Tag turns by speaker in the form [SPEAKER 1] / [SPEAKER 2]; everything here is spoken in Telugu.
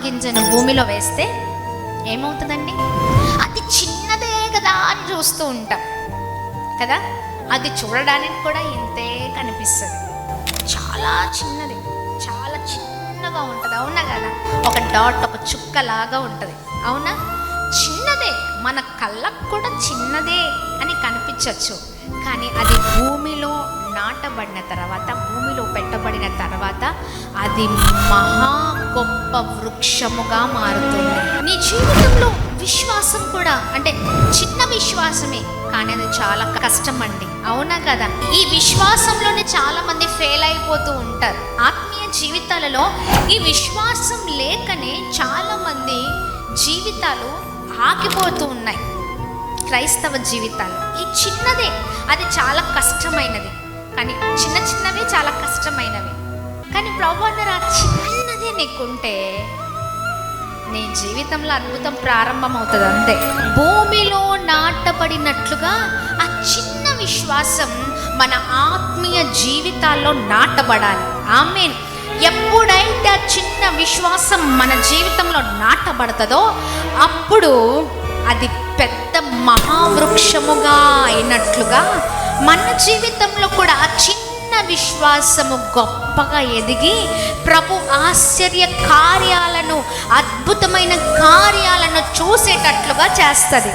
[SPEAKER 1] గింజను భూమిలో వేస్తే ఏమవుతుందండి? అది చిన్నదే కదా అని చూస్తూ ఉంటాం కదా. అది చూడడానికి కూడా ఇంతే కనిపిస్తుంది, చాలా చిన్నది, చాలా చిన్నగా ఉంటుంది, అవునా కదా? ఒక డాట్, ఒక చుక్కలాగా ఉంటుంది, అవునా? చిన్నదే, మన కళ్ళకు కూడా చిన్నదే అని కనిపించవచ్చు. కానీ అది భూమిలో నాటబడిన తర్వాత, భూమిలో పెట్టబడిన తర్వాత అది మహా గొప్ప వృక్షముగా మారుతుంది. నీ జీవితంలో విశ్వాసం కూడా అంటే చిన్న విశ్వాసమే, కానీ అది చాలా కష్టం అండి, అవునా కదా? ఈ విశ్వాసంలోనే చాలా మంది ఫెయిల్ అయిపోతూ ఉంటారు. ఆత్మీయ జీవితాలలో ఈ విశ్వాసం లేకనే చాలా మంది జీవితాలు ఆగిపోతూ ఉన్నాయి. క్రైస్తవ జీవితాలు ఈ చిన్నదే, అది చాలా కష్టమైనది. కానీ చిన్నవే చాలా కష్టమైనవి. కానీ ప్రభువు అన్నారు, ఆ చిన్నదే నీకుంటే నీ జీవితంలో అద్భుతం ప్రారంభమవుతుంది, అంతే. భూమిలో నాటబడినట్లుగా ఆ చిన్న విశ్వాసం మన ఆత్మీయ జీవితాల్లో నాటబడాలి. ఆమేన్. ఎప్పుడైతే ఆ చిన్న విశ్వాసం మన జీవితంలో నాటబడుతుందో అప్పుడు అది పెద్ద మహావృక్షముగా అయినట్లుగా మన జీవితంలో కూడా ఆ చిన్న విశ్వాసము గొప్పగా ఎదిగి ప్రభు ఆశ్చర్య కార్యాలను, అద్భుతమైన కార్యాలను చూసేటట్లుగా చేస్తుంది.